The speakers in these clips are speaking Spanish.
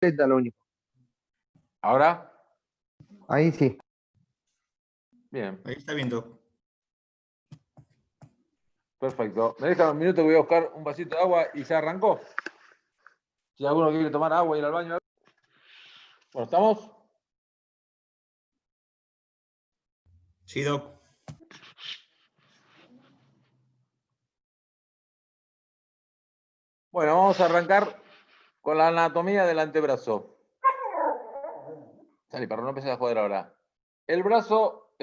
Lo único. ¿Ahora? Ahí sí. Bien. Ahí está viendo. Perfecto. Me dejan un minuto que voy a buscar un vasito de agua y ya arrancó. Si alguno quiere tomar agua y ir al baño. Bueno, ¿estamos? Sí, Doc. Bueno, vamos a arrancar con la anatomía del antebrazo. Salí, perro, no empecé a joder ahora. El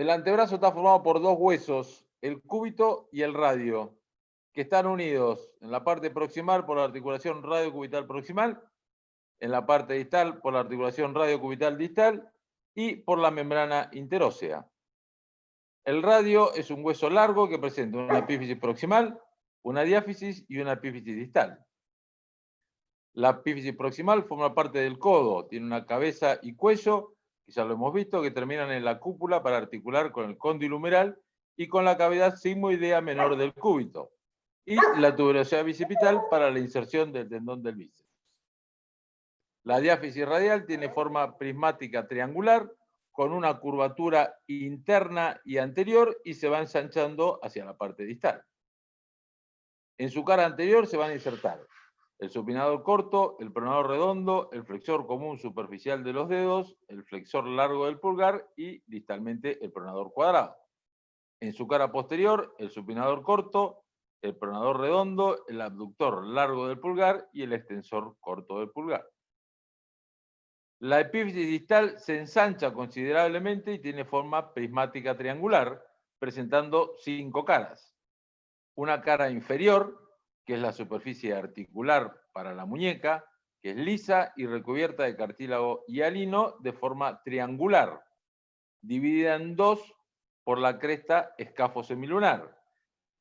antebrazo está formado por dos huesos, el cúbito y el radio, que están unidos en la parte proximal por la articulación radiocubital proximal, en la parte distal por la articulación radiocubital distal y por la membrana interósea. El radio es un hueso largo que presenta una epífisis proximal, una diáfisis y una epífisis distal. La epífisis proximal forma parte del codo, tiene una cabeza y cuello, que ya lo hemos visto, que terminan en la cúpula para articular con el cóndilo humeral y con la cavidad sigmoidea menor del cúbito, y la tuberosidad bicipital para la inserción del tendón del bíceps. La diáfisis radial tiene forma prismática triangular, con una curvatura interna y anterior y se va ensanchando hacia la parte distal. En su cara anterior se van a insertar el supinador corto, el pronador redondo, el flexor común superficial de los dedos, el flexor largo del pulgar y distalmente el pronador cuadrado. En su cara posterior, el supinador corto, el pronador redondo, el abductor largo del pulgar y el extensor corto del pulgar. La epífisis distal se ensancha considerablemente y tiene forma prismática triangular, presentando 5 caras. Una cara inferior, que es la superficie articular para la muñeca, que es lisa y recubierta de cartílago hialino de forma triangular, dividida en dos por la cresta escafo semilunar.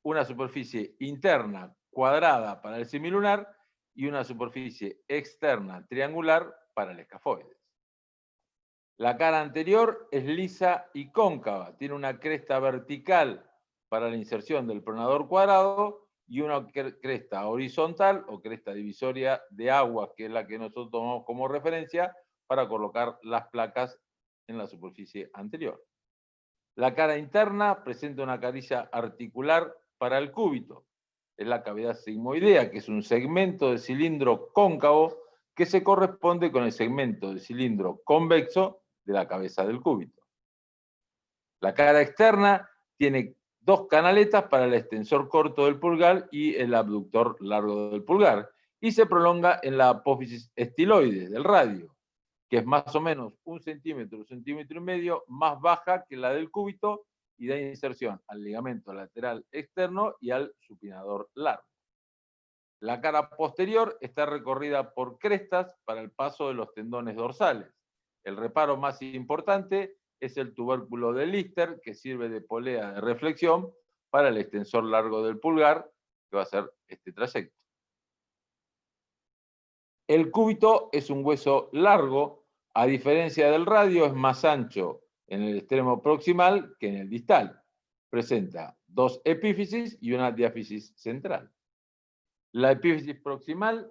Una superficie interna cuadrada para el semilunar y una superficie externa triangular para el escafoides. La cara anterior es lisa y cóncava, tiene una cresta vertical para la inserción del pronador cuadrado y una cresta horizontal o cresta divisoria de aguas, que es la que nosotros tomamos como referencia para colocar las placas en la superficie anterior. La cara interna presenta una carilla articular para el cúbito. Es la cavidad sigmoidea, que es un segmento de cilindro cóncavo que se corresponde con el segmento de cilindro convexo de la cabeza del cúbito. La cara externa tiene dos canaletas para el extensor corto del pulgar y el abductor largo del pulgar, y se prolonga en la apófisis estiloide del radio, que es más o menos 1 centímetro, 1,5 centímetros más baja que la del cúbito y da inserción al ligamento lateral externo y al supinador largo. La cara posterior está recorrida por crestas para el paso de los tendones dorsales. El reparo más importante es el tubérculo de Lister, que sirve de polea de reflexión para el extensor largo del pulgar, que va a ser este trayecto. El cúbito es un hueso largo, a diferencia del radio, es más ancho en el extremo proximal que en el distal. Presenta 2 epífisis y una diáfisis central. La epífisis proximal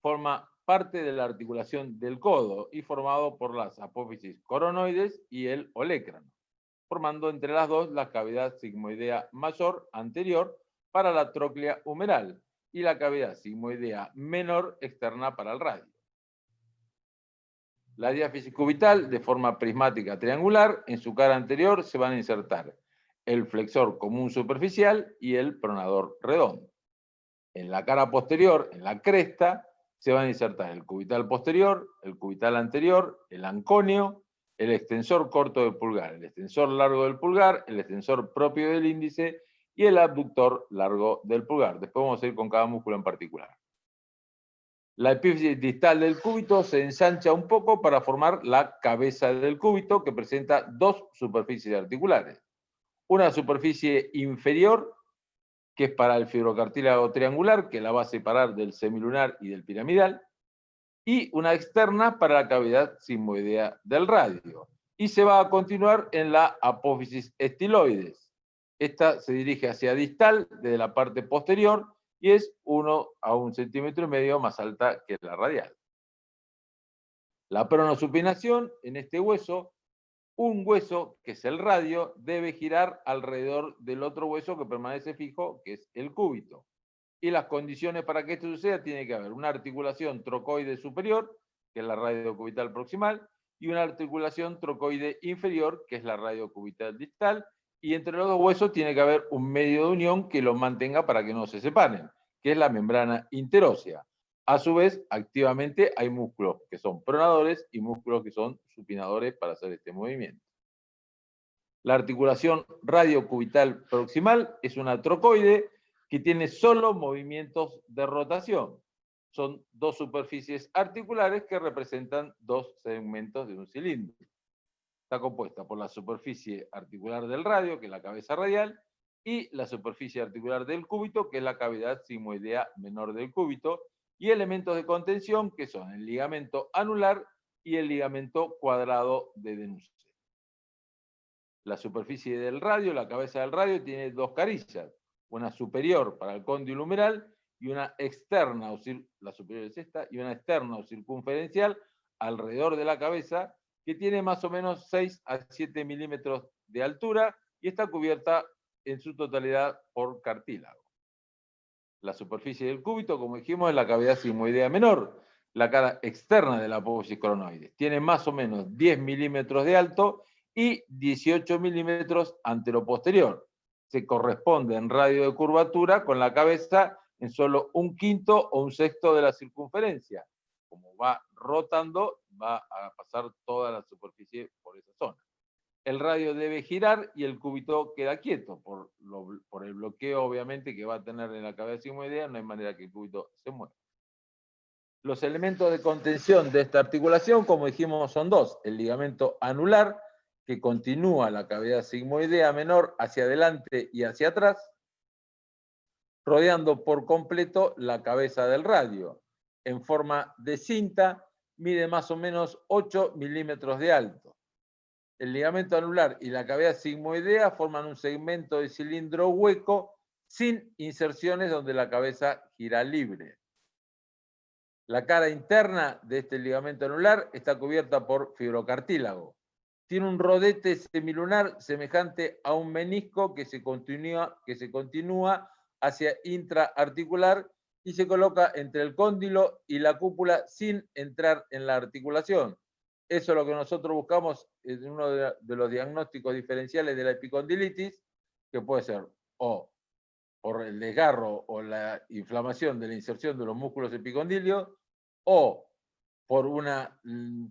forma parte de la articulación del codo y formado por las apófisis coronoides y el olecrano, formando entre las dos la cavidad sigmoidea mayor anterior para la tróclea humeral y la cavidad sigmoidea menor externa para el radio. La diáfisis cubital, de forma prismática triangular, en su cara anterior se van a insertar el flexor común superficial y el pronador redondo. En la cara posterior, en la cresta, se van a insertar el cubital posterior, el cubital anterior, el anconio, el extensor corto del pulgar, el extensor largo del pulgar, el extensor propio del índice y el abductor largo del pulgar. Después vamos a ir con cada músculo en particular. La epífisis distal del cúbito se ensancha un poco para formar la cabeza del cúbito, que presenta 2 superficies articulares. Una superficie inferior, que es para el fibrocartílago triangular, que la va a separar del semilunar y del piramidal, y una externa para la cavidad sigmoidea del radio. Y se va a continuar en la apófisis estiloides. Esta se dirige hacia distal, desde la parte posterior, y es 1 a 1,5 centímetros más alta que la radial. La pronosupinación, en este hueso, un hueso, que es el radio, debe girar alrededor del otro hueso que permanece fijo, que es el cúbito. Y las condiciones para que esto suceda, tiene que haber una articulación trocoide superior, que es la radio cubital proximal, y una articulación trocoide inferior, que es la radio cubital distal, y entre los dos huesos tiene que haber un medio de unión que los mantenga para que no se separen, que es la membrana interósea. A su vez, activamente hay músculos que son pronadores y músculos que son supinadores para hacer este movimiento. La articulación radiocubital proximal es una trocoide que tiene solo movimientos de rotación. Son dos superficies articulares que representan dos segmentos de un cilindro. Está compuesta por la superficie articular del radio, que es la cabeza radial, y la superficie articular del cúbito, que es la cavidad sigmoidea menor del cúbito, y elementos de contención, que son el ligamento anular y el ligamento cuadrado de Denusset. La superficie del radio, la cabeza del radio, tiene dos carillas, una superior para el cóndilo humeral y una externa, la superior es esta, y una externa o circunferencial alrededor de la cabeza, que tiene más o menos 6 a 7 milímetros de altura y está cubierta en su totalidad por cartílago. La superficie del cúbito, como dijimos, es la cavidad sigmoidea menor, la cara externa de la apófisis coronoide. Tiene más o menos 10 milímetros de alto y 18 milímetros anteroposterior. Se corresponde en radio de curvatura con la cabeza en solo un quinto o un sexto de la circunferencia. Como va rotando, va a pasar toda la superficie por esa zona. El radio debe girar y el cúbito queda quieto. Por el bloqueo, obviamente, que va a tener en la cabeza sigmoidea, no hay manera que el cúbito se mueva. Los elementos de contención de esta articulación, como dijimos, son dos. El ligamento anular, que continúa la cavidad sigmoidea menor hacia adelante y hacia atrás, rodeando por completo la cabeza del radio. En forma de cinta, mide más o menos 8 milímetros de alto. El ligamento anular y la cavidad sigmoidea forman un segmento de cilindro hueco sin inserciones donde la cabeza gira libre. La cara interna de este ligamento anular está cubierta por fibrocartílago. Tiene un rodete semilunar semejante a un menisco que se continúa hacia intraarticular y se coloca entre el cóndilo y la cúpula sin entrar en la articulación. Eso es lo que nosotros buscamos en uno de los diagnósticos diferenciales de la epicondilitis, que puede ser o por el desgarro o la inflamación de la inserción de los músculos epicondilios, o por una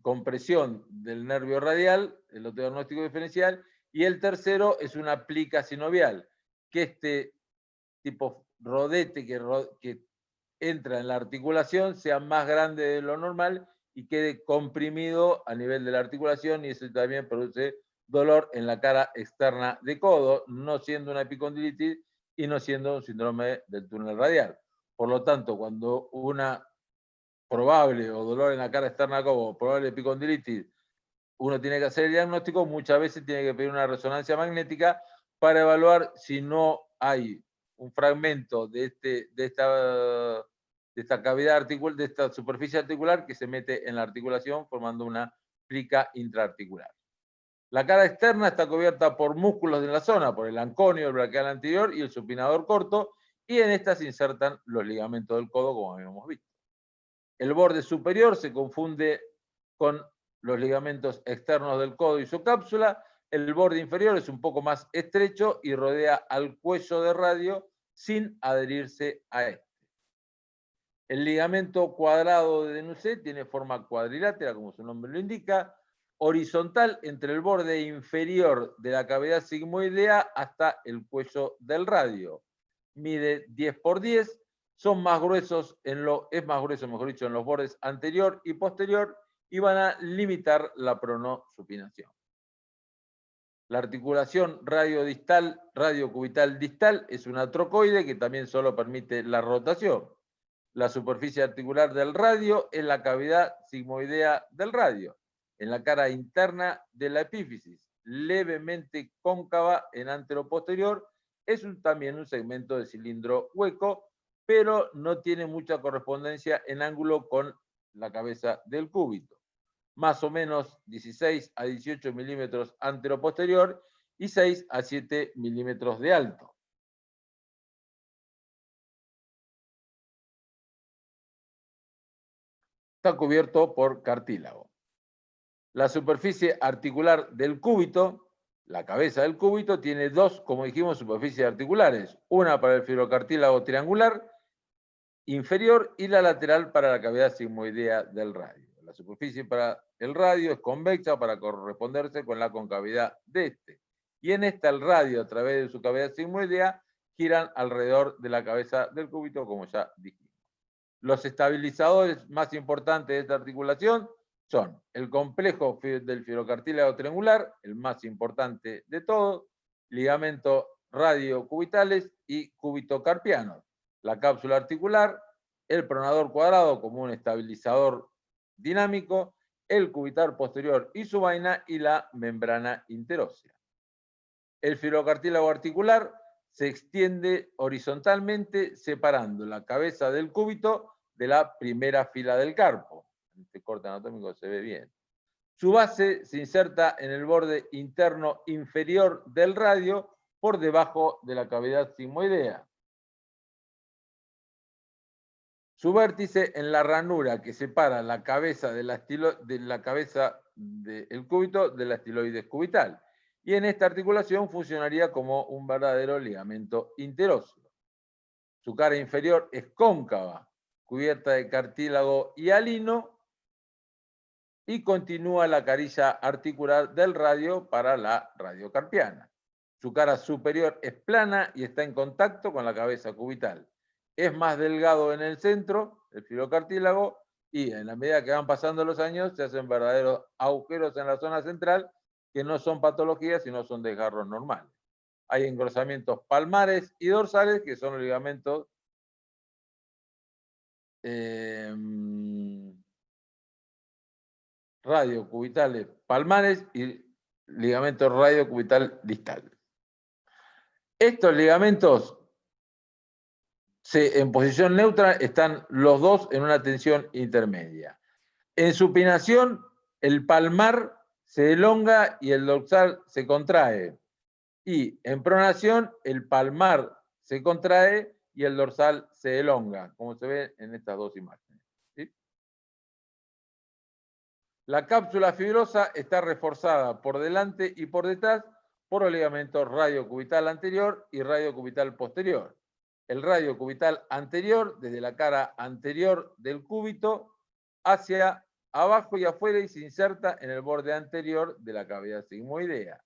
compresión del nervio radial, el otro diagnóstico diferencial, y el tercero es una plica sinovial, que este tipo rodete que entra en la articulación sea más grande de lo normal y quede comprimido a nivel de la articulación, y eso también produce dolor en la cara externa de codo, no siendo una epicondilitis y no siendo un síndrome del túnel radial. Por lo tanto, cuando una probable o dolor en la cara externa de codo, probable epicondilitis, uno tiene que hacer el diagnóstico, muchas veces tiene que pedir una resonancia magnética para evaluar si no hay un fragmento de esta cavidad articular, de esta superficie articular que se mete en la articulación formando una plica intraarticular. La cara externa está cubierta por músculos de la zona, por el anconio, el braquial anterior y el supinador corto, y en esta se insertan los ligamentos del codo, como habíamos visto. El borde superior se confunde con los ligamentos externos del codo y su cápsula. El borde inferior es un poco más estrecho y rodea al cuello de radio sin adherirse a este. El ligamento cuadrado de Denusset tiene forma cuadrilátera, como su nombre lo indica, horizontal entre el borde inferior de la cavidad sigmoidea hasta el cuello del radio. Mide 10 por 10, son más gruesos, es más grueso, mejor dicho, en los bordes anterior y posterior, y van a limitar la pronosupinación. La articulación radiocubital distal es una trocoide que también solo permite la rotación. La superficie articular del radio es la cavidad sigmoidea del radio, en la cara interna de la epífisis, levemente cóncava en anteroposterior, es también un segmento de cilindro hueco, pero no tiene mucha correspondencia en ángulo con la cabeza del cúbito. más o menos 16 a 18 milímetros antero-posterior y 6 a 7 milímetros de alto. Está cubierto por cartílago. La superficie articular del cúbito, la cabeza del cúbito, tiene dos, como dijimos, superficies articulares. Una para el fibrocartílago triangular inferior y la lateral para la cavidad sigmoidea del radio. La superficie para el radio es convexa para corresponderse con la concavidad de este. Y en esta el radio, a través de su cavidad sigmoidea, giran alrededor de la cabeza del cúbito, como ya dijimos. Los estabilizadores más importantes de esta articulación son el complejo del fibrocartílago triangular, el más importante de todos, ligamento radiocubitales y cúbito-carpianos, la cápsula articular, el pronador cuadrado como un estabilizador dinámico, el cubital posterior y su vaina y la membrana interósea. El fibrocartílago articular se extiende horizontalmente separando la cabeza del cúbito de la primera fila del carpo. En este corte anatómico se ve bien. Su base se inserta en el borde interno inferior del radio por debajo de la cavidad sigmoidea. Su vértice en la ranura que separa la cabeza del cúbito de la estiloides cubital. Y en esta articulación funcionaría como un verdadero ligamento interóseo. Su cara inferior es cóncava, cubierta de cartílago hialino, y continúa la carilla articular del radio para la radiocarpiana. Su cara superior es plana y está en contacto con la cabeza cubital. Es más delgado en el centro, el fibrocartílago, y en la medida que van pasando los años se hacen verdaderos agujeros en la zona central que no son patologías, sino son desgarros normales. Hay engrosamientos palmares y dorsales, que son los ligamentos radiocubitales palmares y ligamentos radiocubital distales. Estos ligamentos en posición neutra están los dos en una tensión intermedia. En supinación, el palmar se elonga y el dorsal se contrae. Y en pronación, el palmar se contrae y el dorsal se elonga, como se ve en estas dos imágenes. ¿Sí? La cápsula fibrosa está reforzada por delante y por detrás por los ligamentos radiocubital anterior y radiocubital posterior. El radiocubital anterior, desde la cara anterior del cúbito, hacia abajo y afuera y se inserta en el borde anterior de la cavidad sigmoidea.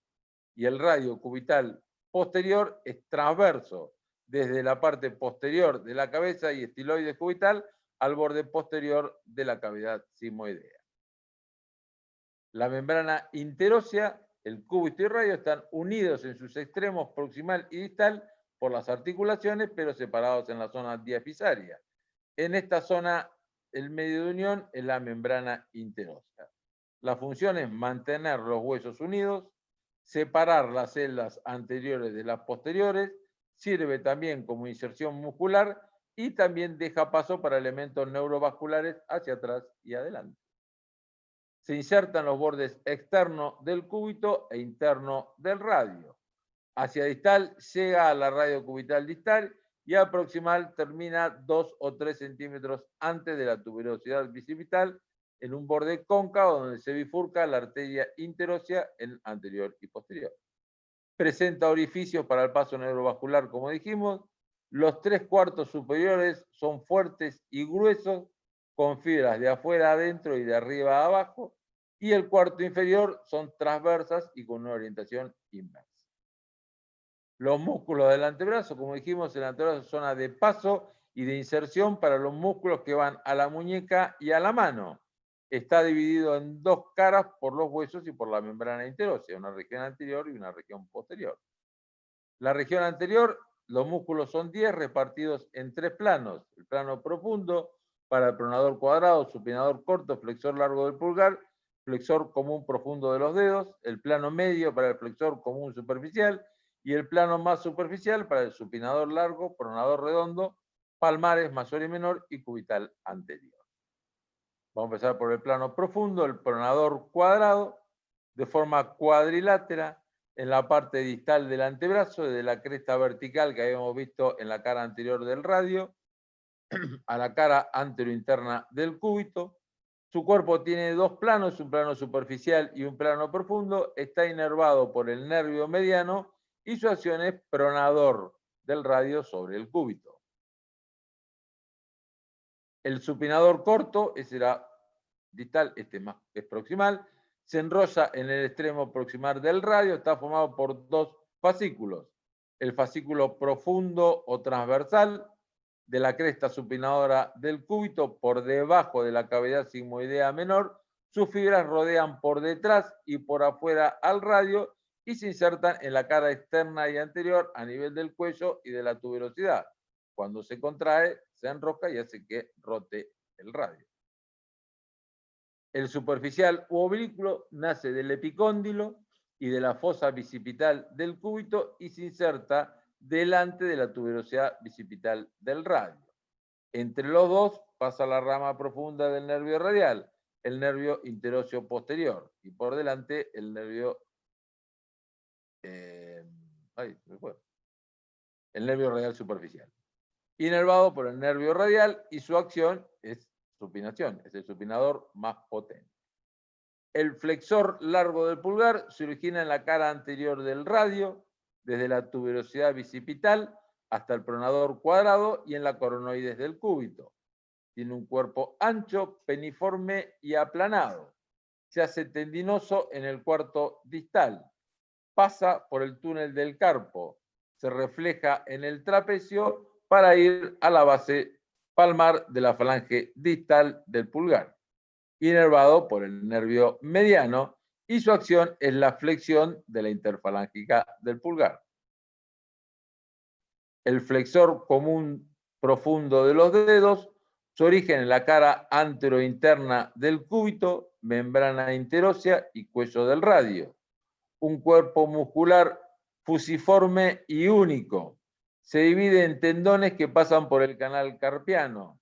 Y el radiocubital posterior es transverso, desde la parte posterior de la cabeza y estiloides cubital al borde posterior de la cavidad sigmoidea. La membrana interósea, el cúbito y radio están unidos en sus extremos proximal y distal por las articulaciones, pero separados en la zona diafisaria. En esta zona, el medio de unión es la membrana interósea. La función es mantener los huesos unidos, separar las celdas anteriores de las posteriores, sirve también como inserción muscular y también deja paso para elementos neurovasculares hacia atrás y adelante. Se insertan los bordes externos del cúbito e interno del radio. Hacia distal llega a la radiocubital distal y a proximal termina 2 o 3 centímetros antes de la tuberosidad bicipital en un borde cóncavo donde se bifurca la arteria interósea en anterior y posterior. Presenta orificios para el paso neurovascular, como dijimos. Los 3/4 superiores son fuertes y gruesos, con fibras de afuera a adentro y de arriba a abajo, y el cuarto inferior son transversas y con una orientación inversa. Los músculos del antebrazo, como dijimos, el antebrazo es zona de paso y de inserción para los músculos que van a la muñeca y a la mano. Está dividido en dos caras por los huesos y por la membrana interósea, una región anterior y una región posterior. La región anterior, los músculos son 10 repartidos en 3 planos. El plano profundo para el pronador cuadrado, supinador corto, flexor largo del pulgar, flexor común profundo de los dedos, el plano medio para el flexor común superficial y el plano más superficial para el supinador largo, pronador redondo, palmares mayor y menor y cubital anterior. Vamos a empezar por el plano profundo, el pronador cuadrado, de forma cuadrilátera, en la parte distal del antebrazo, desde la cresta vertical que habíamos visto en la cara anterior del radio, a la cara anterointerna del cúbito. Su cuerpo tiene dos planos, un plano superficial y un plano profundo. Está inervado por el nervio mediano y su acción es pronador del radio sobre el cúbito. El supinador corto, ese era distal, este es proximal, se enrolla en el extremo proximal del radio, está formado por dos fascículos. El fascículo profundo o transversal de la cresta supinadora del cúbito por debajo de la cavidad sigmoidea menor, sus fibras rodean por detrás y por afuera al radio y se insertan en la cara externa y anterior a nivel del cuello y de la tuberosidad. Cuando se contrae, se enrosca y hace que rote el radio. El superficial u oblículo nace del epicóndilo y de la fosa bicipital del cúbito y se inserta delante de la tuberosidad bicipital del radio. Entre los dos pasa la rama profunda del nervio radial, el nervio interóseo posterior, y por delante el nervio radial superficial. Inervado por el nervio radial y su acción es supinación, es el supinador más potente. El flexor largo del pulgar se origina en la cara anterior del radio, desde la tuberosidad bicipital hasta el pronador cuadrado y en la coronoides del cúbito. Tiene un cuerpo ancho, peniforme y aplanado. Se hace tendinoso en el cuarto distal. Pasa por el túnel del carpo. Se refleja en el trapecio para ir a la base palmar de la falange distal del pulgar, inervado por el nervio mediano, y su acción es la flexión de la interfalángica del pulgar. El flexor común profundo de los dedos, su origen en la cara anterointerna del cúbito, membrana interósea y cuello del radio. Un cuerpo muscular fusiforme y único. Se divide en tendones que pasan por el canal carpiano.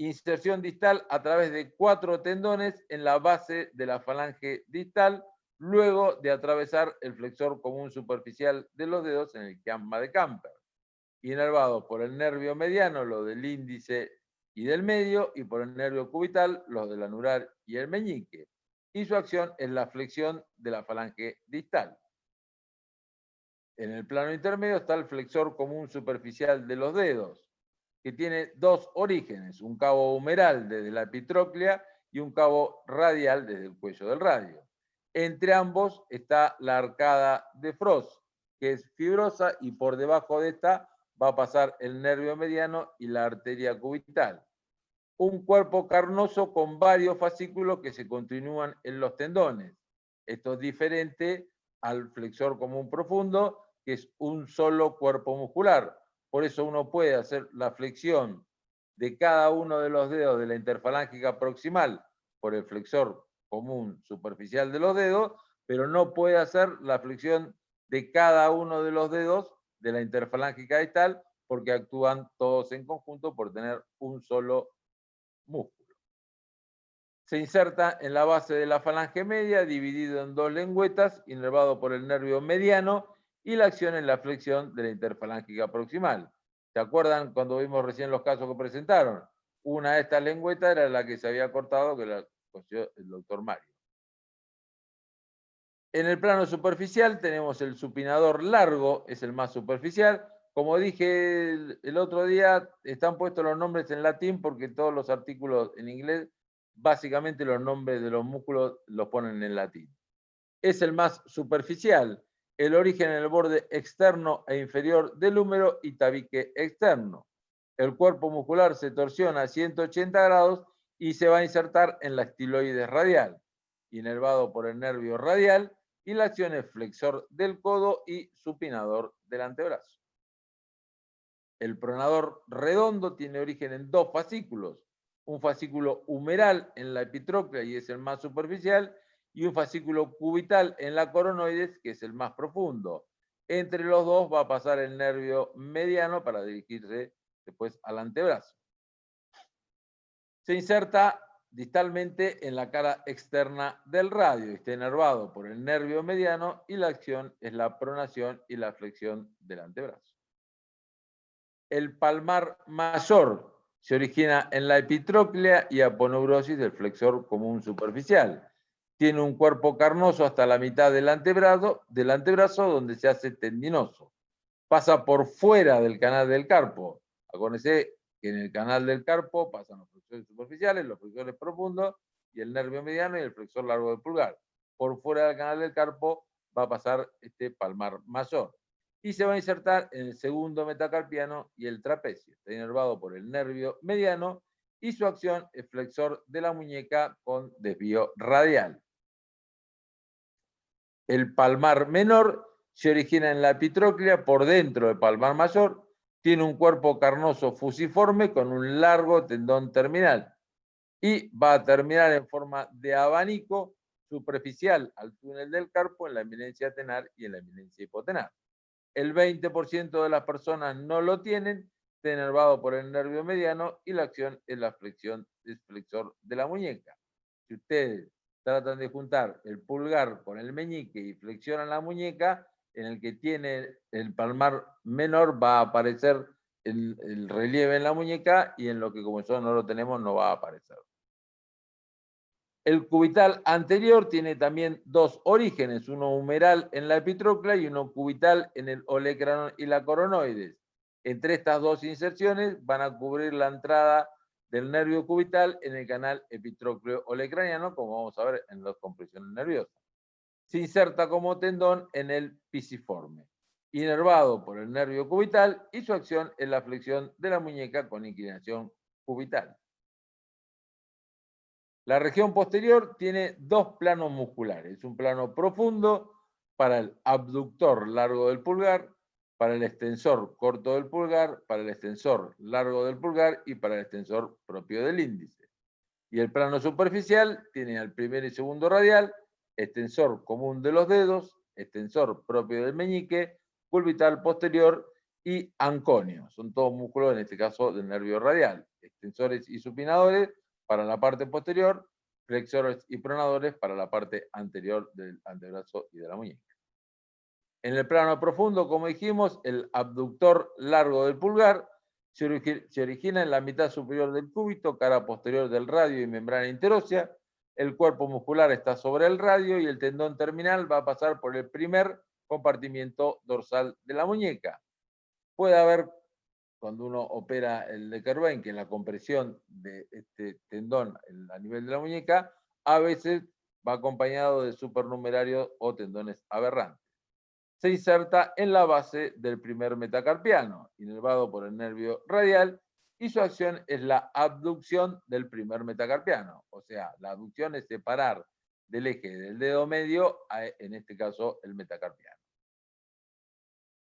Inserción distal a través de 4 tendones en la base de la falange distal, luego de atravesar el flexor común superficial de los dedos en el quiasma de Camper. Inervado por el nervio mediano, lo del índice y del medio, y por el nervio cubital, los del anular y el meñique. Y su acción es la flexión de la falange distal. En el plano intermedio está el flexor común superficial de los dedos, que tiene dos orígenes, un cabo humeral desde la epitróclea y un cabo radial desde el cuello del radio. Entre ambos está la arcada de Frost, que es fibrosa, y por debajo de esta va a pasar el nervio mediano y la arteria cubital. Un cuerpo carnoso con varios fascículos que se continúan en los tendones. Esto es diferente al flexor común profundo, que es un solo cuerpo muscular. Por eso uno puede hacer la flexión de cada uno de los dedos de la interfalángica proximal por el flexor común superficial de los dedos, pero no puede hacer la flexión de cada uno de los dedos de la interfalángica distal, porque actúan todos en conjunto por tener un solo músculo. Se inserta en la base de la falange media, dividido en dos lengüetas, inervado por el nervio mediano, y la acción en la flexión de la interfalángica proximal. ¿Se acuerdan cuando vimos recién los casos que presentaron? Una de estas lengüetas era la que se había cortado, que la cosió el doctor Mario. En el plano superficial tenemos el supinador largo, es el más superficial. Como dije el otro día, están puestos los nombres en latín porque todos los artículos en inglés, básicamente los nombres de los músculos los ponen en latín. Es el más superficial. El origen en el borde externo e inferior del húmero y tabique externo. El cuerpo muscular se torsiona a 180 grados y se va a insertar en la estiloides radial, inervado por el nervio radial, y la acción es flexor del codo y supinador del antebrazo. El pronador redondo tiene origen en dos fascículos, un fascículo humeral en la epitróclea y es el más superficial, y un fascículo cubital en la coronoides, que es el más profundo. Entre los dos va a pasar el nervio mediano para dirigirse después al antebrazo. Se inserta distalmente en la cara externa del radio. Está inervado por el nervio mediano y la acción es la pronación y la flexión del antebrazo. El palmar mayor se origina en la epitróclea y aponeurosis del flexor común superficial. Tiene un cuerpo carnoso hasta la mitad del antebrazo donde se hace tendinoso. Pasa por fuera del canal del carpo. Acuérdense que en el canal del carpo pasan los flexores superficiales, los flexores profundos y el nervio mediano y el flexor largo del pulgar. Por fuera del canal del carpo va a pasar este palmar mayor y se va a insertar en el segundo metacarpiano y el trapecio. Está inervado por el nervio mediano y su acción es flexor de la muñeca con desvío radial. El palmar menor se origina en la epitróclea por dentro del palmar mayor, tiene un cuerpo carnoso fusiforme con un largo tendón terminal y va a terminar en forma de abanico superficial al túnel del carpo en la eminencia tenar y en la eminencia hipotenar. El 20% de las personas no lo tienen, está inervado por el nervio mediano y la acción es la flexión del flexor de la muñeca. Si ustedes tratan de juntar el pulgar con el meñique y flexionan la muñeca, en el que tiene el palmar menor va a aparecer el relieve en la muñeca y en lo que como nosotros no lo tenemos no va a aparecer. El cubital anterior tiene también dos orígenes, uno humeral en la epitróclea y uno cubital en el olecrano y la coronoides. Entre estas dos inserciones van a cubrir la entrada del nervio cubital en el canal epitrócleo olecraniano, como vamos a ver en las compresiones nerviosas. Se inserta como tendón en el pisiforme, inervado por el nervio cubital y su acción es la flexión de la muñeca con inclinación cubital. La región posterior tiene dos planos musculares, un plano profundo para el abductor largo del pulgar, para el extensor corto del pulgar, para el extensor largo del pulgar y para el extensor propio del índice. Y el plano superficial tiene al primer y segundo radial, extensor común de los dedos, extensor propio del meñique, curvital posterior y anconio. Son todos músculos, en este caso, del nervio radial. Extensores y supinadores para la parte posterior, flexores y pronadores para la parte anterior del antebrazo y de la muñeca. En el plano profundo, como dijimos, el abductor largo del pulgar se origina en la mitad superior del cúbito, cara posterior del radio y membrana interósea. El cuerpo muscular está sobre el radio y el tendón terminal va a pasar por el primer compartimiento dorsal de la muñeca. Puede haber, cuando uno opera el de Kerbein, que en la compresión de este tendón a nivel de la muñeca, a veces va acompañado de supernumerarios o tendones aberrantes. Se inserta en la base del primer metacarpiano, inervado por el nervio radial, y su acción es la abducción del primer metacarpiano. O sea, la abducción es separar del eje del dedo medio, en este caso, el metacarpiano.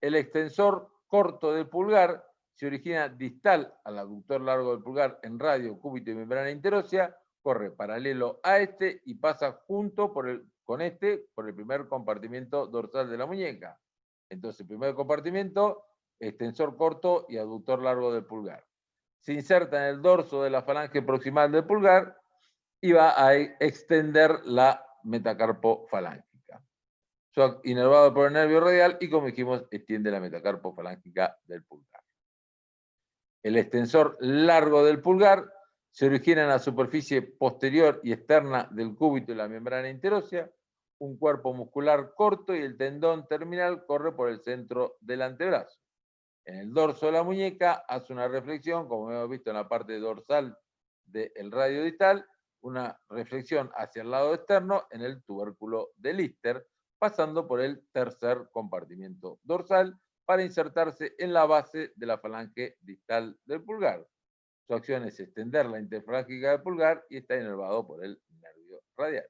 El extensor corto del pulgar se origina distal al abductor largo del pulgar en radio, cúbito y membrana interósea, corre paralelo a este y pasa junto con este por el primer compartimento dorsal de la muñeca. Entonces, el primer compartimento, extensor corto y abductor largo del pulgar. Se inserta en el dorso de la falange proximal del pulgar y va a extender la metacarpofalángica. Inervado por el nervio radial y, como dijimos, extiende la metacarpofalángica del pulgar. El extensor largo del pulgar se origina en la superficie posterior y externa del cúbito y la membrana interósea, un cuerpo muscular corto y el tendón terminal corre por el centro del antebrazo. En el dorso de la muñeca hace una reflexión, como hemos visto en la parte dorsal del radio distal, una reflexión hacia el lado externo en el tubérculo de Lister, pasando por el tercer compartimiento dorsal para insertarse en la base de la falange distal del pulgar. Su acción es extender la interfalángica del pulgar y está inervado por el nervio radial.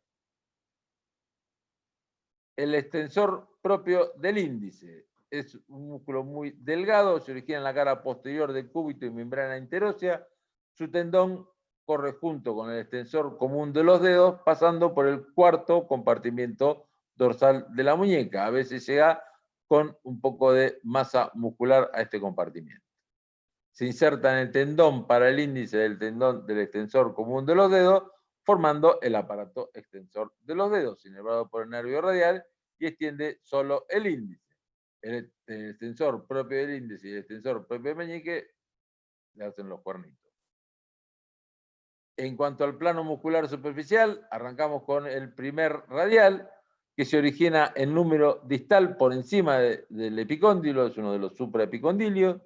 El extensor propio del índice es un músculo muy delgado, se origina en la cara posterior del cúbito y membrana interósea. Su tendón corre junto con el extensor común de los dedos, pasando por el cuarto compartimiento dorsal de la muñeca. A veces llega con un poco de masa muscular a este compartimiento. Se inserta en el tendón para el índice del tendón del extensor común de los dedos formando el aparato extensor de los dedos, inervado por el nervio radial y extiende solo el índice. El extensor propio del índice y el extensor propio del meñique le hacen los cuernitos. En cuanto al plano muscular superficial, arrancamos con el primer radial, que se origina en número distal por encima del epicóndilo, es uno de los supraepicondilios.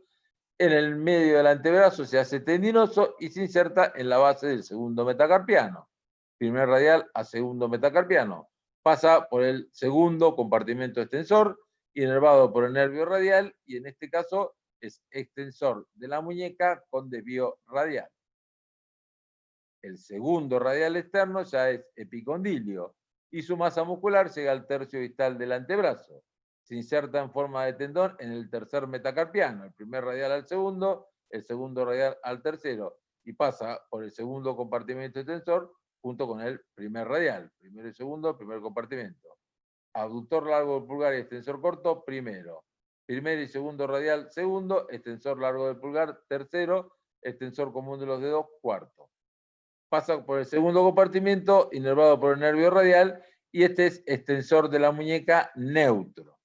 En el medio del antebrazo se hace tendinoso y se inserta en la base del segundo metacarpiano. Primer radial a segundo metacarpiano. Pasa por el segundo compartimento extensor, inervado por el nervio radial, y en este caso es extensor de la muñeca con desvío radial. El segundo radial externo ya es epicondilio y su masa muscular llega al tercio distal del antebrazo. Se inserta en forma de tendón en el tercer metacarpiano, el primer radial al segundo, el segundo radial al tercero, y pasa por el segundo compartimento extensor junto con el primer radial, primero y segundo, primer compartimento. Abductor largo del pulgar y extensor corto, primero. Primer y segundo radial, segundo, extensor largo del pulgar, tercero, extensor común de los dedos, cuarto. Pasa por el segundo compartimento, inervado por el nervio radial, y este es extensor de la muñeca neutro.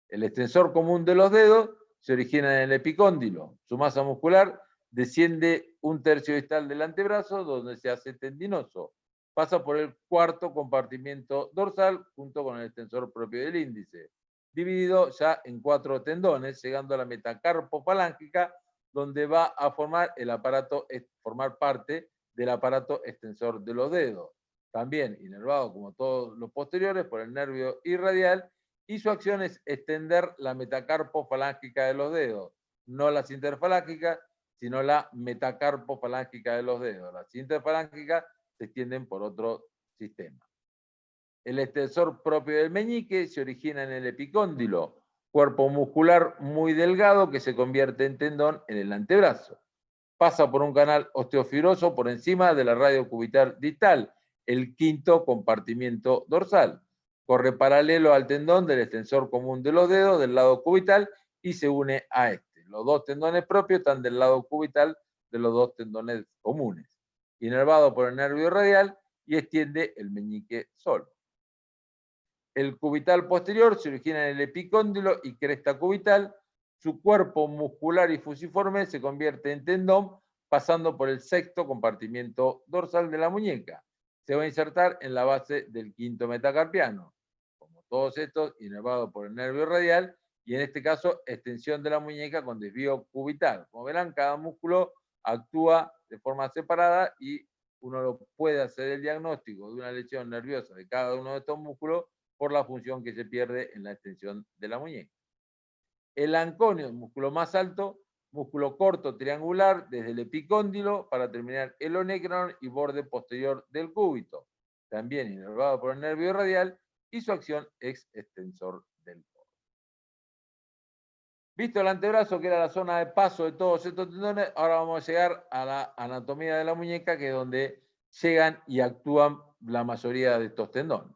El extensor común de los dedos se origina en el epicóndilo. Su masa muscular desciende un tercio distal del antebrazo, donde se hace tendinoso. Pasa por el cuarto compartimento dorsal, junto con el extensor propio del índice, dividido ya en 4 tendones, llegando a la metacarpofalángica, donde va a formar parte del aparato extensor de los dedos. También inervado, como todos los posteriores, por el nervio irradial, y su acción es extender la metacarpofalángica de los dedos, no las interfalángica, sino la metacarpofalángica de los dedos. Las interfalángicas se extienden por otro sistema. El extensor propio del meñique se origina en el epicóndilo, cuerpo muscular muy delgado que se convierte en tendón en el antebrazo. Pasa por un canal osteofibroso por encima de la radio cubital distal, el quinto compartimiento dorsal. Corre paralelo al tendón del extensor común de los dedos del lado cubital y se une a este. Los dos tendones propios están del lado cubital de los dos tendones comunes. Inervado por el nervio radial y extiende el meñique solo. El cubital posterior se origina en el epicóndilo y cresta cubital. Su cuerpo muscular y fusiforme se convierte en tendón pasando por el sexto compartimento dorsal de la muñeca. Se va a insertar en la base del quinto metacarpiano. Como todos estos, inervado por el nervio radial y en este caso extensión de la muñeca con desvío cubital. Como verán, cada músculo actúa de forma separada y uno lo puede hacer el diagnóstico de una lesión nerviosa de cada uno de estos músculos por la función que se pierde en la extensión de la muñeca. El anconio, el músculo más alto, músculo corto triangular desde el epicóndilo para terminar el olecranon y borde posterior del cúbito, también inervado por el nervio radial y su acción es extensor del codo. Visto el antebrazo, que era la zona de paso de todos estos tendones, ahora vamos a llegar a la anatomía de la muñeca, que es donde llegan y actúan la mayoría de estos tendones.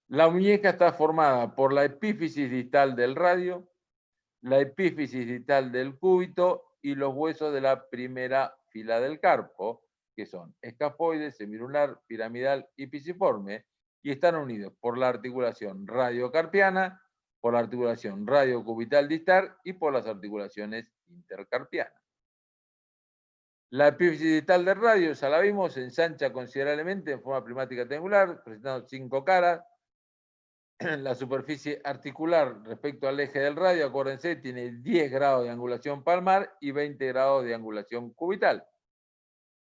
La muñeca está formada por la epífisis distal del radio, la epífisis distal del cúbito y los huesos de la primera fila del carpo, que son escafoide, semilunar, piramidal y pisiforme, y están unidos por la articulación radiocarpiana, por la articulación radiocubital distal y por las articulaciones intercarpianas. La epífisis distal del radio, ya la vimos, se ensancha considerablemente en forma prismática triangular, presentando 5 caras. La superficie articular respecto al eje del radio, acuérdense, tiene 10 grados de angulación palmar y 20 grados de angulación cubital.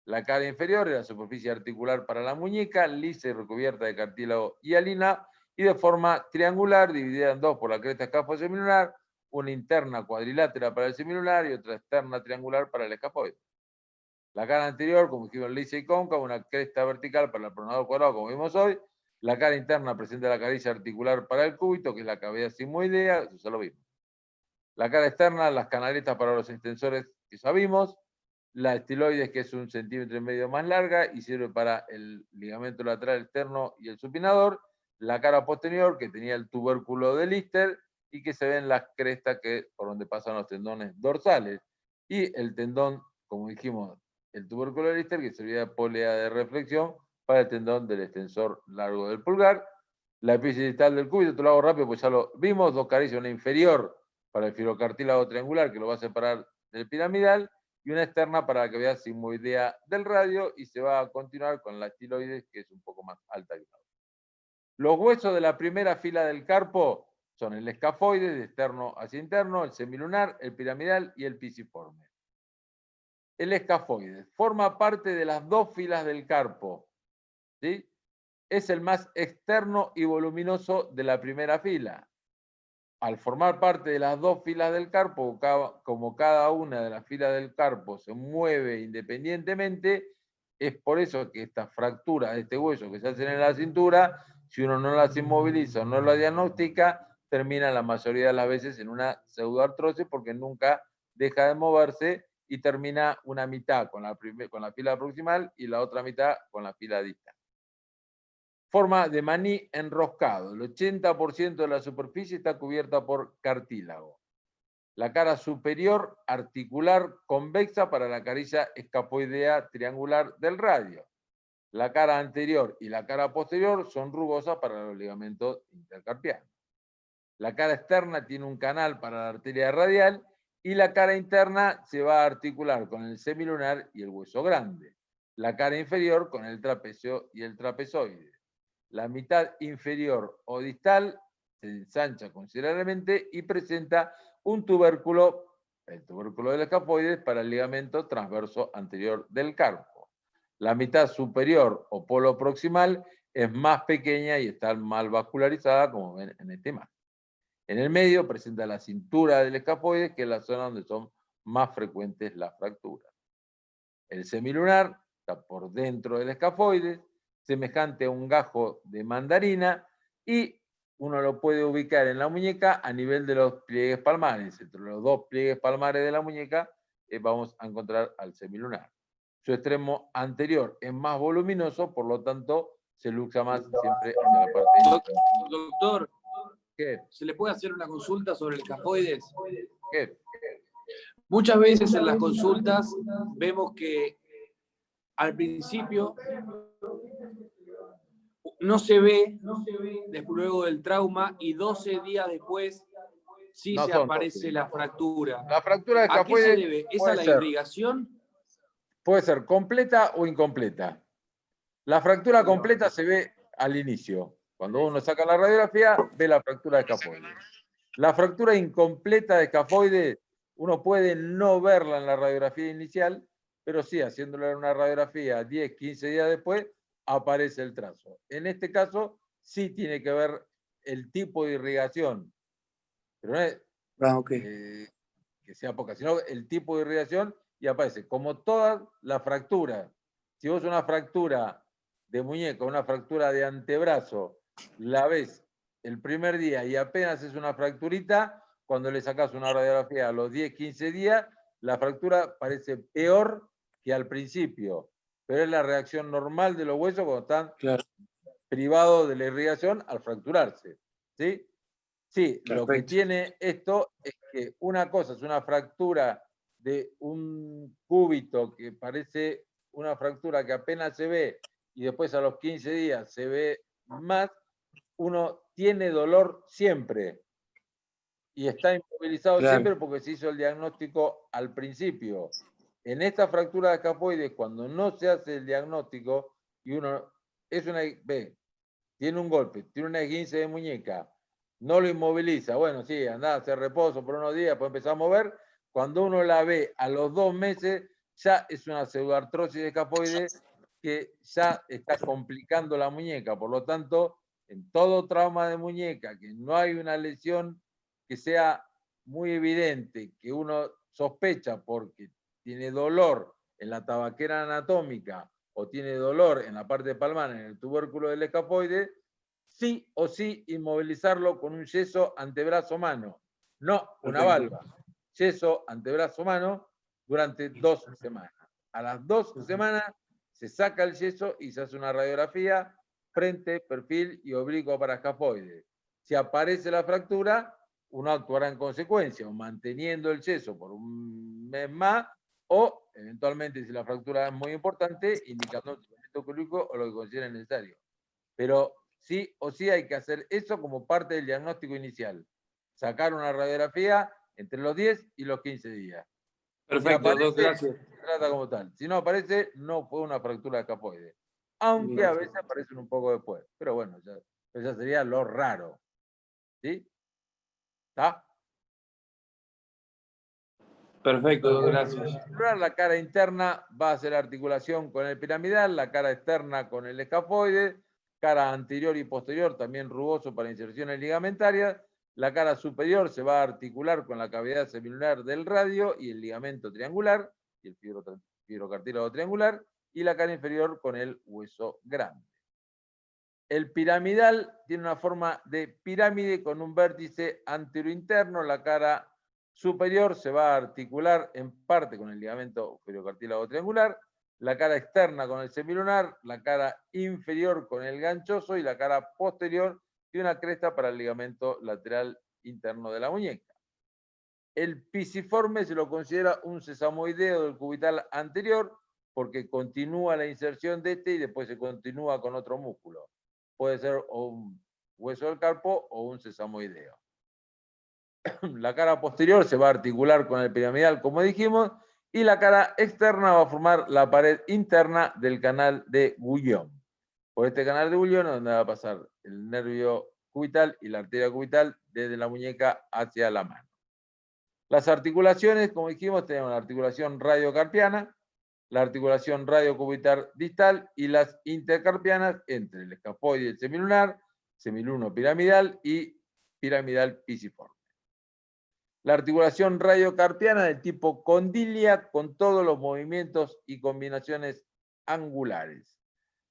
La cara inferior es la superficie articular para la muñeca, lisa y recubierta de cartílago hialina, y de forma triangular, dividida en dos por la cresta escafosemilunar, una interna cuadrilátera para el semilunar y otra externa triangular para el escafoide. La cara anterior, como dijimos, lisa y cóncava, una cresta vertical para el pronador cuadrado, como vimos hoy. La cara interna presenta la caricia articular para el cúbito, que es la cavidad sigmoidea, eso ya lo vimos. La cara externa, las canaletas para los extensores, que ya vimos. La estiloides, que es 1,5 centímetros más larga y sirve para el ligamento lateral externo y el supinador. La cara posterior, que tenía el tubérculo de Lister y que se ven las crestas por donde pasan los tendones dorsales. Y el tendón, como dijimos, el tubérculo de Lister, que servía de polea de reflexión para el tendón del extensor largo del pulgar. La epífisis distal del cúbito, te lo hago rápido, pues ya lo vimos, 2 caricias, una inferior para el filocartílago triangular, que lo va a separar del piramidal, y una externa para que veas sigmoidea del radio, y se va a continuar con la estiloides, que es un poco más alta que la otra. Los huesos de la primera fila del carpo son el escafoide, de externo hacia interno, el semilunar, el piramidal y el pisiforme. El escafoide forma parte de las 2 filas del carpo, ¿sí? Es el más externo y voluminoso de la primera fila. Al formar parte de las 2 filas del carpo, como cada una de las filas del carpo se mueve independientemente, es por eso que esta fractura de este hueso que se hace en la cintura, si uno no las inmoviliza o no la diagnostica, termina la mayoría de las veces en una pseudoartrosis porque nunca deja de moverse y termina una mitad con la fila proximal y la otra mitad con la fila distal. Forma de maní enroscado. El 80% de la superficie está cubierta por cartílago. La cara superior articular convexa para la caricia escafoidea triangular del radio. La cara anterior y la cara posterior son rugosas para los ligamentos intercarpianos. La cara externa tiene un canal para la arteria radial y la cara interna se va a articular con el semilunar y el hueso grande. La cara inferior con el trapecio y el trapezoide. La mitad inferior o distal se ensancha considerablemente y presenta un tubérculo, el tubérculo del escafoides, para el ligamento transverso anterior del carpo. La mitad superior o polo proximal es más pequeña y está mal vascularizada, como ven en esta imagen. En el medio presenta la cintura del escafoides, que es la zona donde son más frecuentes las fracturas. El semilunar está por dentro del escafoides, semejante a un gajo de mandarina, y uno lo puede ubicar en la muñeca a nivel de los pliegues palmares. Entre los 2 pliegues palmares de la muñeca vamos a encontrar al semilunar. Su extremo anterior es más voluminoso, por lo tanto se luxa más siempre hacia la parte. Doctor, ¿Qué? ¿se le puede hacer una consulta sobre el escafoides? ¿Qué? Muchas veces en las consultas vemos que al principio no se ve luego del trauma y 12 días después sí No se son aparece 12. la fractura. La fractura de ¿A qué se escafoides debe? ¿Es a puede la ser, irrigación? puede ser completa o incompleta. La fractura completa se ve al inicio. Cuando uno saca la radiografía, ve la fractura de escafoides. La fractura incompleta de escafoides, uno puede no verla en la radiografía inicial, pero sí, haciéndole una radiografía 10, 15 días después, aparece el trazo. En este caso, sí tiene que ver el tipo de irrigación. Pero no es que sea poca, sino el tipo de irrigación y aparece. Como todas las fracturas, si vos una fractura de muñeca, una fractura de antebrazo, la ves el primer día y apenas es una fracturita, cuando le sacas una radiografía a los 10, 15 días, la fractura parece peor que al principio, pero es la reacción normal de los huesos cuando están privados de la irrigación al fracturarse. ¿Sí? Sí, lo que tiene esto es que una cosa es una fractura de un cúbito que parece una fractura que apenas se ve y después a los 15 días se ve más, uno tiene dolor siempre y está inmovilizado siempre porque se hizo el diagnóstico al principio. En esta fractura de escafoides, cuando no se hace el diagnóstico y uno tiene un golpe, tiene una esguince de muñeca, no lo inmoviliza, bueno, sí, anda a hacer reposo por unos días, pues empezar a mover, cuando uno la ve a los 2 meses, ya es una pseudoartrosis de escafoides que ya está complicando la muñeca. Por lo tanto, en todo trauma de muñeca, que no hay una lesión que sea muy evidente, que uno sospecha porque tiene dolor en la tabaquera anatómica o tiene dolor en la parte palmar, en el tubérculo del escafoide, sí o sí inmovilizarlo con un yeso antebrazo-mano, no una valva. Yeso antebrazo-mano durante 2 semanas. A las 2 semanas se saca el yeso y se hace una radiografía frente, perfil y oblicuo para escafoide. Si aparece la fractura, uno actuará en consecuencia, o manteniendo el yeso por un mes más, o eventualmente, si la fractura es muy importante, indicando un tratamiento quirúrgico o lo que consideren necesario. Pero sí o sí hay que hacer eso como parte del diagnóstico inicial. Sacar una radiografía entre los 10 y los 15 días. Perfecto, Doc, gracias. Se trata como tal. Si no aparece, no fue una fractura de escafoide. Aunque a veces aparecen un poco después. Pero bueno, ya sería lo raro. ¿Sí? ¿Está? Perfecto, Doc, gracias. La cara interna va a ser articulación con el piramidal, la cara externa con el escafoide, cara anterior y posterior también rugoso para inserciones ligamentarias. La cara superior se va a articular con la cavidad semilunar del radio y el ligamento triangular, y el fibrocartílago triangular, y la cara inferior con el hueso grande. El piramidal tiene una forma de pirámide con un vértice anterointerno. La cara superior se va a articular en parte con el ligamento fibrocartílago triangular, la cara externa con el semilunar, la cara inferior con el ganchoso y la cara posterior tiene una cresta para el ligamento lateral interno de la muñeca. El pisiforme se lo considera un sesamoideo del cubital anterior porque continúa la inserción de este y después se continúa con otro músculo. Puede ser o un hueso del carpo o un sesamoideo. La cara posterior se va a articular con el piramidal, como dijimos, y la cara externa va a formar la pared interna del canal de Guyon. Por este canal de Guyon es donde va a pasar el nervio cubital y la arteria cubital desde la muñeca hacia la mano. Las articulaciones, como dijimos, tenemos la articulación radiocarpiana, la articulación radiocubital distal y las intercarpianas entre el escafoide y el semilunar, semiluno piramidal y piramidal pisiforme. La articulación radiocarpiana del tipo condilia con todos los movimientos y combinaciones angulares.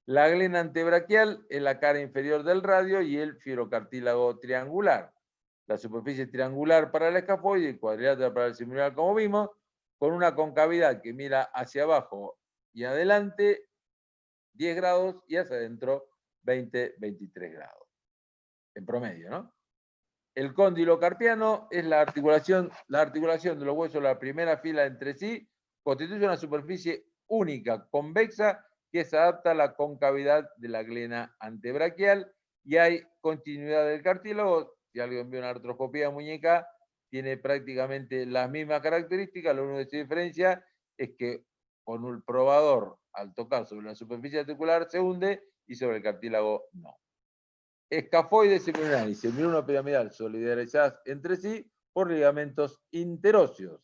La glena antebraquial es la cara inferior del radio y el fibrocartílago triangular. La superficie triangular para el escafoide y cuadrilátera para el semilunar, como vimos, con una concavidad que mira hacia abajo y adelante 10 grados y hacia adentro 20-23 grados. En promedio, ¿no? El cóndilo carpiano es la articulación de los huesos de la primera fila entre sí, constituye una superficie única, convexa, que se adapta a la concavidad de la glena antebraquial y hay continuidad del cartílago. Si alguien ve una artroscopía de muñeca, tiene prácticamente las mismas características, lo único que se diferencia es que con el probador, al tocar sobre la superficie articular, se hunde y sobre el cartílago no. Escafoide semilunar y semiluno piramidal solidarizadas entre sí por ligamentos interóseos.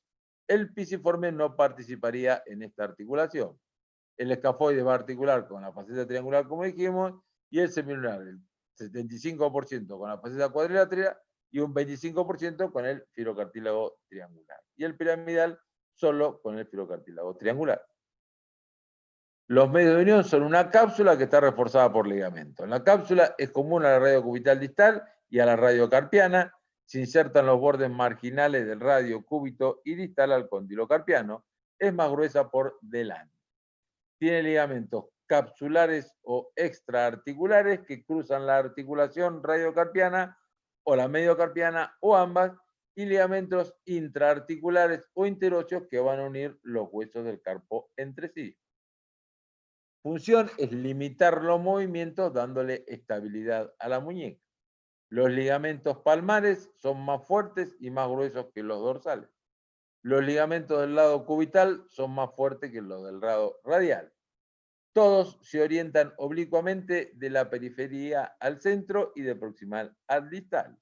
El pisiforme no participaría en esta articulación. El escafoide va a articular con la faceta triangular, como dijimos, y el semilunar, el 75% con la faceta cuadrilátera y un 25% con el fibrocartílago triangular. Y el piramidal solo con el fibrocartílago triangular. Los medios de unión son una cápsula que está reforzada por ligamento. La cápsula es común a la radio cubital distal y a la radio carpiana. Se insertan los bordes marginales del radio cúbito y distal al cóndilo carpiano. Es más gruesa por delante. Tiene ligamentos capsulares o extraarticulares que cruzan la articulación radiocarpiana o la mediocarpiana o ambas, y ligamentos intraarticulares o interóseos que van a unir los huesos del carpo entre sí. Función es limitar los movimientos dándole estabilidad a la muñeca. Los ligamentos palmares son más fuertes y más gruesos que los dorsales. Los ligamentos del lado cubital son más fuertes que los del lado radial. Todos se orientan oblicuamente de la periferia al centro y de proximal al distal.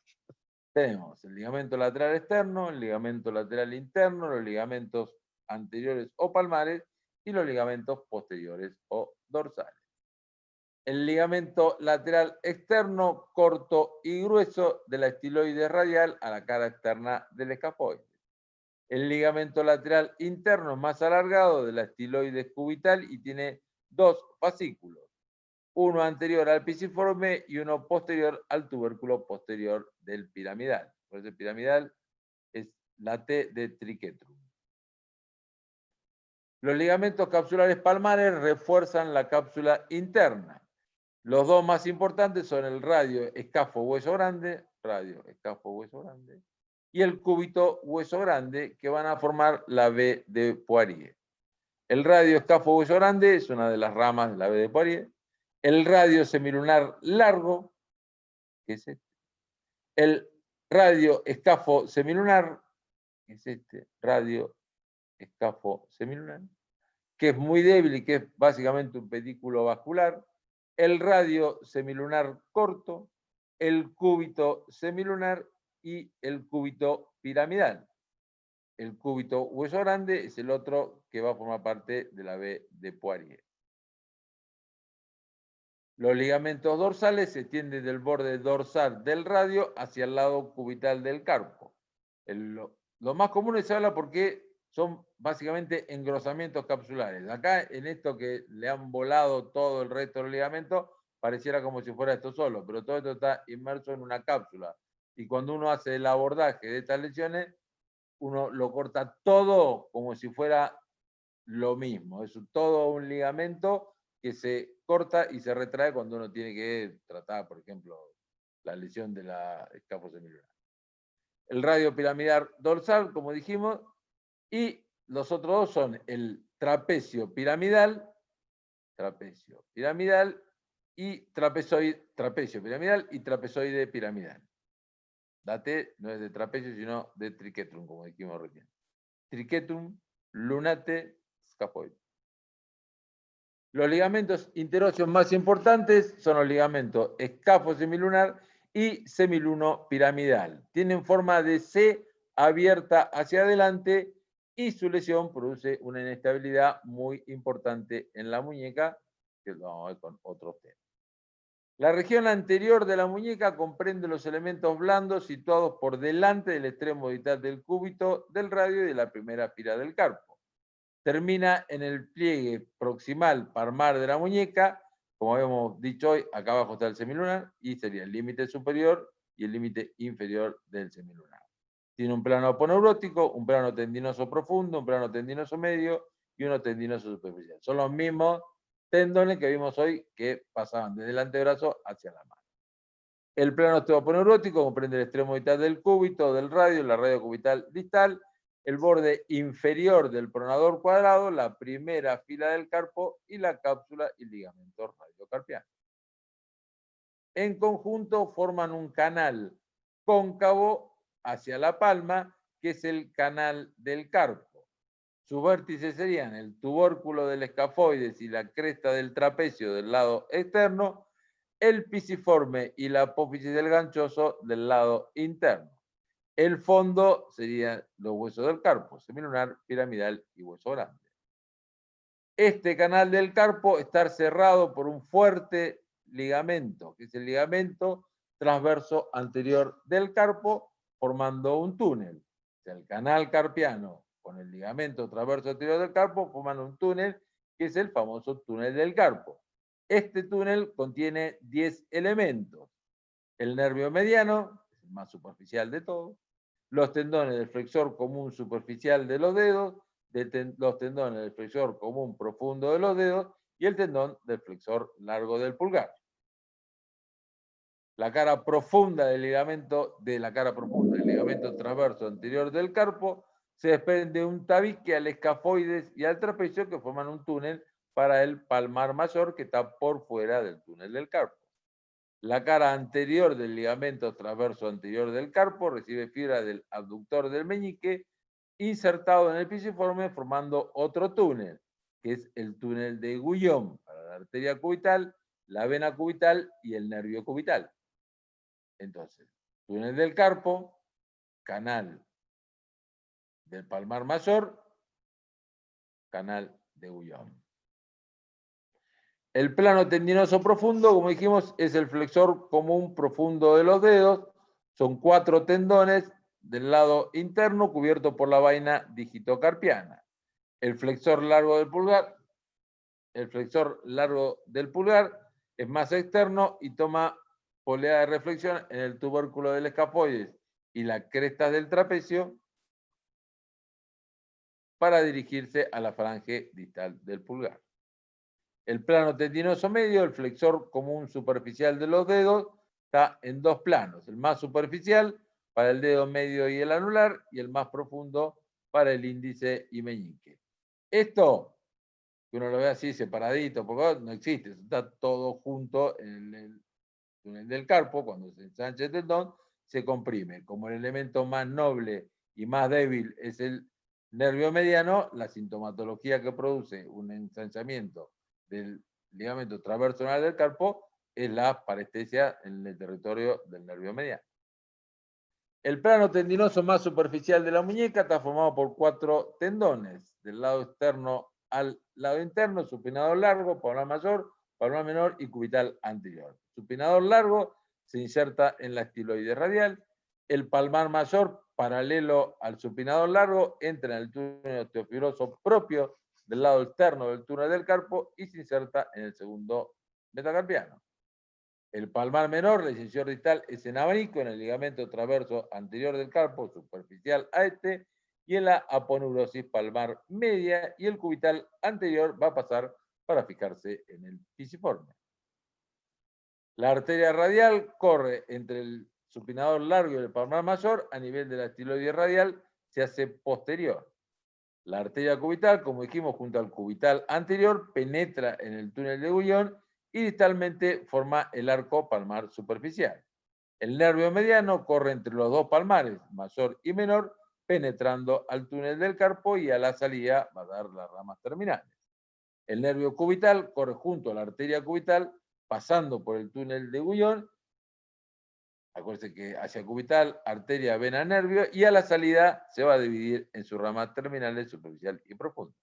Tenemos el ligamento lateral externo, el ligamento lateral interno, los ligamentos anteriores o palmares y los ligamentos posteriores o dorsales. El ligamento lateral externo, corto y grueso de la estiloide radial a la cara externa del escafoide. El ligamento lateral interno es más alargado de la estiloide cubital y tiene dos fascículos, uno anterior al pisiforme y uno posterior al tubérculo posterior del piramidal. Por eso el piramidal es la T de triquetrum. Los ligamentos capsulares palmares refuerzan la cápsula interna. Los dos más importantes son el radio escafo hueso grande, y el cúbito hueso grande, que van a formar la V de Poirier. El radio escafo hueso grande es una de las ramas de la B de Poirier. El radio semilunar largo, que es este. El radio escafo semilunar, que es este, radio escafo semilunar, que es muy débil y que es básicamente un pedículo vascular. El radio semilunar corto, el cúbito semilunar y el cúbito piramidal. El cúbito hueso grande es el otro que va a formar parte de la B de Poirier. Los ligamentos dorsales se extienden del borde dorsal del radio hacia el lado cubital del carpo. Lo más común es hablar porque son básicamente engrosamientos capsulares. Acá, en esto que le han volado todo el resto del ligamento, pareciera como si fuera esto solo, pero todo esto está inmerso en una cápsula. Y cuando uno hace el abordaje de estas lesiones, uno lo corta todo como si fuera lo mismo. Es todo un ligamento que se corta y se retrae cuando uno tiene que tratar, por ejemplo, la lesión de la escafo semilunar. El radio piramidal dorsal, como dijimos, y los otros dos son el trapecio piramidal y trapecio piramidal y trapezoide piramidal. Date no es de trapecio, sino de triquetrum, como dijimos recién. Triquetrum, lunate, scafoide. Los ligamentos interóseos más importantes son los ligamentos escafo semilunar y semiluno piramidal. Tienen forma de C abierta hacia adelante y su lesión produce una inestabilidad muy importante en la muñeca, que lo vamos a ver con otros temas. La región anterior de la muñeca comprende los elementos blandos situados por delante del extremo distal del cúbito, del radio y de la primera fila del carpo. Termina en el pliegue proximal palmar de la muñeca, como habíamos dicho hoy, acá abajo está el semilunar, y sería el límite superior y el límite inferior del semilunar. Tiene un plano aponeurótico, un plano tendinoso profundo, un plano tendinoso medio y uno tendinoso superficial. Son los mismos tendones que vimos hoy que pasaban desde el antebrazo hacia la mano. El plano osteoponeurótico comprende el extremo distal del cúbito, del radio, la radio cubital distal, el borde inferior del pronador cuadrado, la primera fila del carpo y la cápsula y ligamentos radiocarpianos. En conjunto forman un canal cóncavo hacia la palma, que es el canal del carpo. Sus vértices serían el tubérculo del escafoides y la cresta del trapecio del lado externo, el pisiforme y la apófisis del ganchoso del lado interno. El fondo serían los huesos del carpo, semilunar, piramidal y hueso grande. Este canal del carpo está cerrado por un fuerte ligamento, que es el ligamento transverso anterior del carpo, formando un túnel. O sea, el canal carpiano con el ligamento transverso anterior del carpo forman un túnel, que es el famoso túnel del carpo. Este túnel contiene 10 elementos. El nervio mediano, el más superficial de todos, los tendones del flexor común superficial de los dedos, los tendones del flexor común profundo de los dedos y el tendón del flexor largo del pulgar. La cara profunda del ligamento transverso anterior del carpo se desprende un tabique al escafoides y al trapecio que forman un túnel para el palmar mayor que está por fuera del túnel del carpo. La cara anterior del ligamento transverso anterior del carpo recibe fibra del abductor del meñique insertado en el pisiforme formando otro túnel, que es el túnel de Guillaume para la arteria cubital, la vena cubital y el nervio cubital. Entonces, túnel del carpo, canal del palmar mayor, canal de Guillaume. El plano tendinoso profundo, como dijimos, es el flexor común profundo de los dedos. Son 4 tendones del lado interno cubierto por la vaina digitocarpiana. El flexor largo del pulgar es más externo y toma polea de reflexión en el tubérculo del escafoides y la cresta del trapecio para dirigirse a la falange distal del pulgar. El plano tendinoso medio, el flexor común superficial de los dedos, está en 2 planos. El más superficial para el dedo medio y el anular y el más profundo para el índice y meñique. Esto que uno lo ve así separadito, porque no existe, está todo junto en el túnel del carpo. Cuando se ensancha el tendón, se comprime. Como el elemento más noble y más débil es el nervio mediano, la sintomatología que produce un ensanchamiento del ligamento transverso del carpo es la parestesia en el territorio del nervio mediano. El plano tendinoso más superficial de la muñeca está formado por 4 tendones, del lado externo al lado interno: supinador largo, palmar mayor, palmar menor y cubital anterior. Supinador largo se inserta en la estiloide radial. El palmar mayor, paralelo al supinador largo, entra en el túnel osteofibroso propio del lado externo del túnel del carpo y se inserta en el segundo metacarpiano. El palmar menor, la incisión distal, es en abanico en el ligamento transverso anterior del carpo, superficial a este, y en la aponeurosis palmar media, y el cubital anterior va a pasar para fijarse en el pisiforme. La arteria radial corre entre el supinador largo y el palmar mayor a nivel de la estiloide radial, se hace posterior. La arteria cubital, como dijimos, junto al cubital anterior, penetra en el túnel de Guyon y distalmente forma el arco palmar superficial. El nervio mediano corre entre los dos palmares, mayor y menor, penetrando al túnel del carpo y a la salida va a dar las ramas terminales. El nervio cubital corre junto a la arteria cubital, pasando por el túnel de Guyon. Acuérdense que hacia cubital, arteria, vena, nervio, y a la salida se va a dividir en sus ramas terminales, superficial y profunda.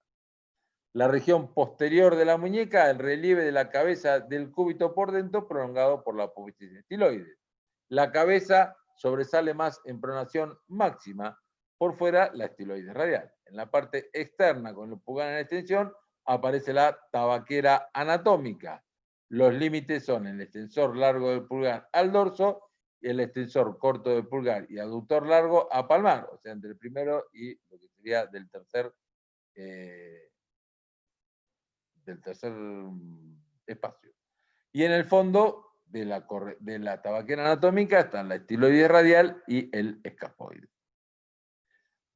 La región posterior de la muñeca, el relieve de la cabeza del cúbito por dentro, prolongado por la apófisis estiloide. La cabeza sobresale más en pronación máxima, por fuera la estiloide radial. En la parte externa, con el pulgar en extensión, aparece la tabaquera anatómica. Los límites son el extensor largo del pulgar al dorso, y el extensor corto del pulgar y aductor largo a palmar, o sea, entre el primero y lo que sería del tercer espacio. Y en el fondo de la tabaquera anatómica están la estiloide radial y el escafoide.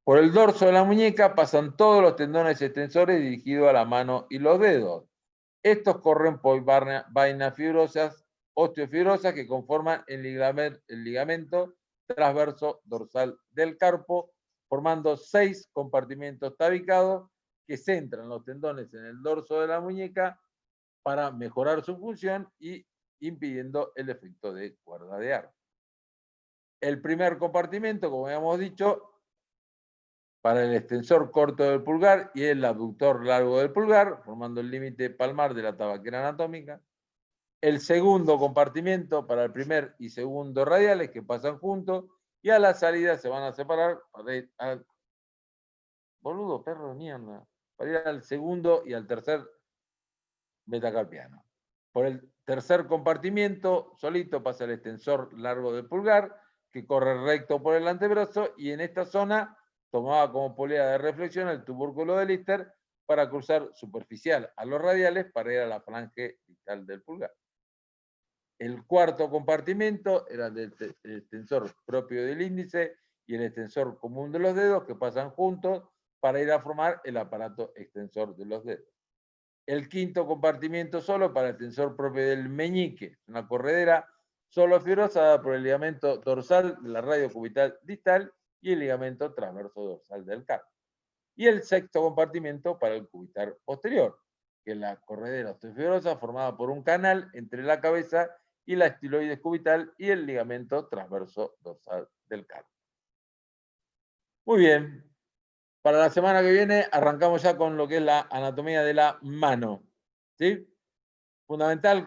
Por el dorso de la muñeca pasan todos los tendones extensores dirigidos a la mano y los dedos. Estos corren por vainas fibrosas, osteofibrosas, que conforman el ligamento transverso dorsal del carpo, formando 6 compartimentos tabicados que centran los tendones en el dorso de la muñeca para mejorar su función y impidiendo el efecto de cuerda de arco. El primer compartimento, como habíamos dicho, para el extensor corto del pulgar y el abductor largo del pulgar, formando el límite palmar de la tabaquera anatómica. El segundo compartimento para el primer y segundo radiales, que pasan juntos, y a la salida se van a separar para ir al... Boludo, perro de mierda. Para ir al segundo y al tercer metacarpiano. Por el tercer compartimiento, solito pasa el extensor largo del pulgar, que corre recto por el antebrazo, y en esta zona tomaba como polea de reflexión el tubúrculo de Lister para cruzar superficial a los radiales para ir a la falange distal del pulgar. El cuarto compartimento era el extensor propio del índice y el extensor común de los dedos, que pasan juntos para ir a formar el aparato extensor de los dedos. El quinto compartimento solo para el extensor propio del meñique, una corredera solo fibrosada por el ligamento dorsal de la radio cubital distal y el ligamento transverso dorsal del carpo. Y el sexto compartimento para el cubital posterior, que es la corredera osteofibrosa formada por un canal entre la cabeza y la estiloides cubital y el ligamento transverso dorsal del carpo. Muy bien. Para la semana que viene arrancamos ya con lo que es la anatomía de la mano. ¿Sí? Fundamental